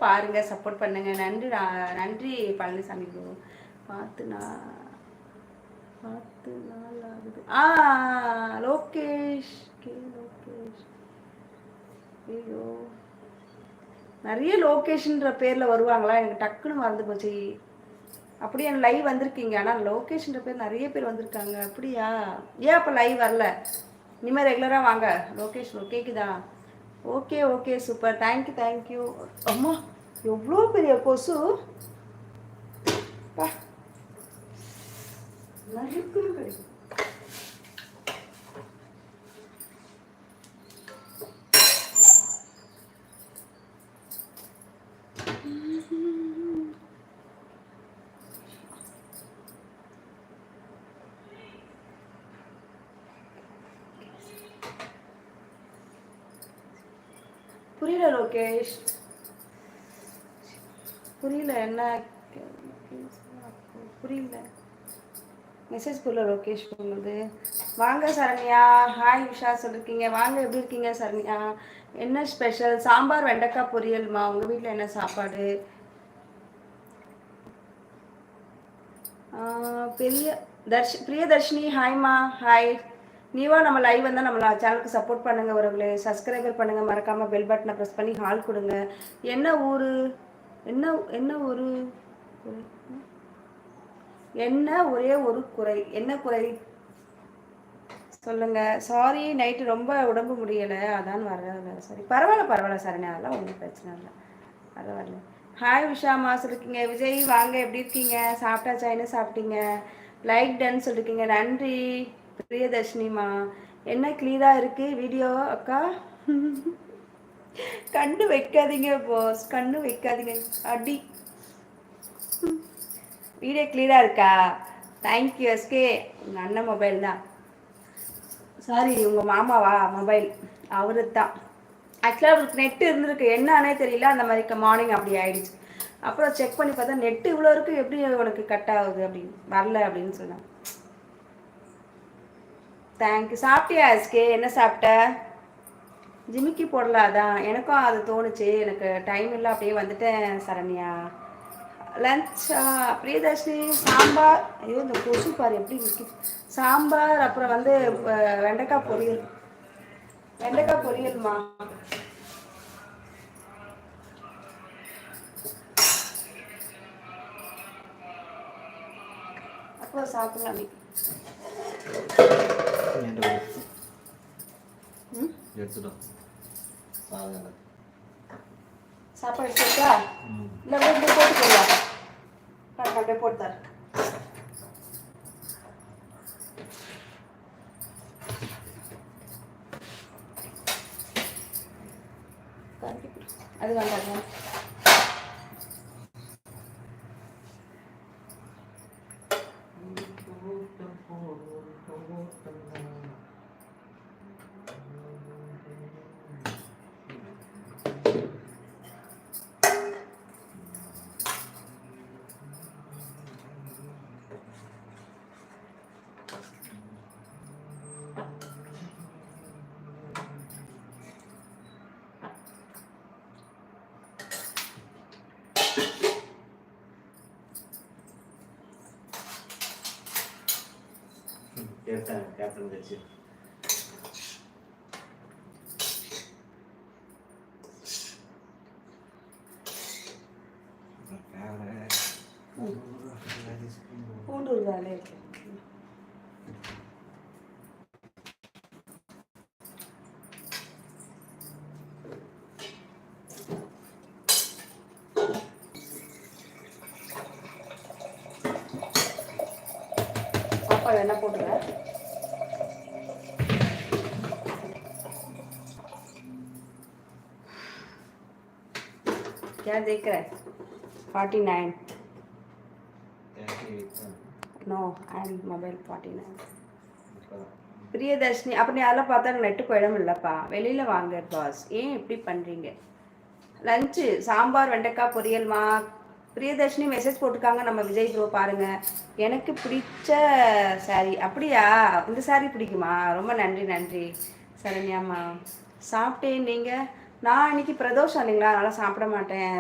பாருங்கள், சப்போர்ட் பண்ணுங்கள். நன்றி நன்றி பழனிசாமி ப்ரோ. பார்த்து நாள் ஆகுது. லோகேஷ் லோகேஷ். ஐயோ, நிறைய லோகேஷ்ன்ற பேரில் வருவாங்களா? எனக்கு டக்குன்னு மறந்து போச்சு. அப்படியே என் லைவ் வந்திருக்கீங்க, ஆனால் லோகேஷ்ன்ற பேர் நிறைய பேர் வந்திருக்காங்க. அப்படியா? ஏன் அப்போ லைவ் வரல? இனிமேல் ரெகுலராக வாங்க. லோகேஷ் கேக்குதா? Okay okay, super, thank you. அம்மா, எவ்வளோ பெரிய கொசு பா, நறுக்குன்னு கிடைக்கும். புரியல லோகேஷ், புரியல. என்ன புரியல? மெசேஜ் புரியல லோகேஷ் சொன்னது. வாங்க சரண்யா, ஹாய் விஷா சொல்லிருக்கீங்க. வாங்க, எப்படி இருக்கீங்க சரண்யா? என்ன ஸ்பெஷல்? சாம்பார் வெண்டைக்காய் பொரியல்மா. உங்கள் வீட்டில் என்ன சாப்பாடு? பிரியதர்ஷினி ஹாய்மா. ஹாய். நீவா நம்ம லைவ் வந்தால் நம்ம சேனலுக்கு சப்போர்ட் பண்ணுங்கள் ஒருவர்களே. சப்ஸ்கிரைபர் பண்ணுங்கள், மறக்காமல் பெல் பட்டனை ப்ரெஸ் பண்ணி ஹால் கொடுங்க. என்ன ஊர்? என்ன ஊர்? என்ன ஒரே ஒரு குறை? என்ன குறை சொல்லுங்க. சாரி, நைட்டு ரொம்ப உடம்பு முடியலை, அதான் வரல. சாரி. பரவாயில்ல சரணே, அதெல்லாம் ஒன்றும் பிரச்சனை இல்லை, பரவாயில்ல. ஹாய் விஷாமா சொல்லிருக்கீங்க. விஜய் வாங்க, எப்படி இருக்கீங்க? சாப்பிட்டாச்சா? என்ன சாப்பிட்டீங்க? லைக் டன் சொல்லிருக்கீங்க, நன்றி. பிரியதர்ஷினிமா, என்ன கிளியராக இருக்கு வீடியோ அக்கா? கண்ணு வைக்காதீங்க பாஸ், கண்ணு வைக்காதீங்க. அடி, வீடியோ கிளியராக இருக்கா? Thank you SK. உங்கள் அண்ணன் மொபைல் தான். சாரி, உங்கள் மாமாவா மொபைல்? அவரு தான். ஆக்சுவலாக அவருக்கு நெட்டு இருந்திருக்கு, என்னன்னே தெரியல, அந்த மாதிரி மார்னிங் அப்படி ஆயிடுச்சு. அப்புறம் செக் பண்ணி பார்த்தா நெட்டு இவ்வளோ இருக்குது, எப்படி உனக்கு கட் ஆகுது அப்படின்னு, வரல அப்படின்னு சொன்னேன். தேங்க்யூ. சாப்பிட்டியா எஸ்கே? என்ன சாப்பிட்ட? ஜிமிக்கி போடல, அதான் எனக்கும் அது தோணுச்சு. எனக்கு டைம் இல்லை, அப்படியே வந்துட்டேன் சரண்யா. லஞ்சா? பிரியதர்ஷினி சாம்பார். ஐயோ, இந்த கொசு பாரு எப்படி இருக்கு. சாம்பார், அப்புறம் வெண்டைக்காய் பொரியல். வெண்டைக்காய் பொரியல்மா. அப்போ சாப்பிடலாம். சாப்பாடு எடுத்துக்கா? இல்லை, அப்படியே போட்டு போடுவா. அப்படியே போட்டுத்தார். அது வேண்டாம். கேப்டன் வச்சு பூண்டு ஒரு வேலை இருக்கு. சாப்பாடு என்ன போட்டுருக்க? क्या देख रहा है? 49. No, I'm mobile 49. பிரியதர்ஷினி, அப்படி அதெல்லாம் பார்த்தா நெட்டுக்கு இடம் இல்லைப்பா, வெளியில் வாங்க பாஸ். ஏன் இப்படி பண்ணுறீங்க? லஞ்சு சாம்பார் வெண்டைக்காய் பொரியல்மா. பிரியதர்ஷினி மெசேஜ் போட்டிருக்காங்க, நம்ம விஜய் ப்ரோ பாருங்கள். எனக்கு பிடிச்ச சாரி. அப்படியா? இந்த சாரி பிடிக்குமா? ரொம்ப நன்றி சரண்யாம்மா. சாப்பிட்டேன். நீங்கள்? நான் இன்னைக்கு பிரதோஷம் இல்லைங்களா, அதனால் சாப்பிட மாட்டேன்.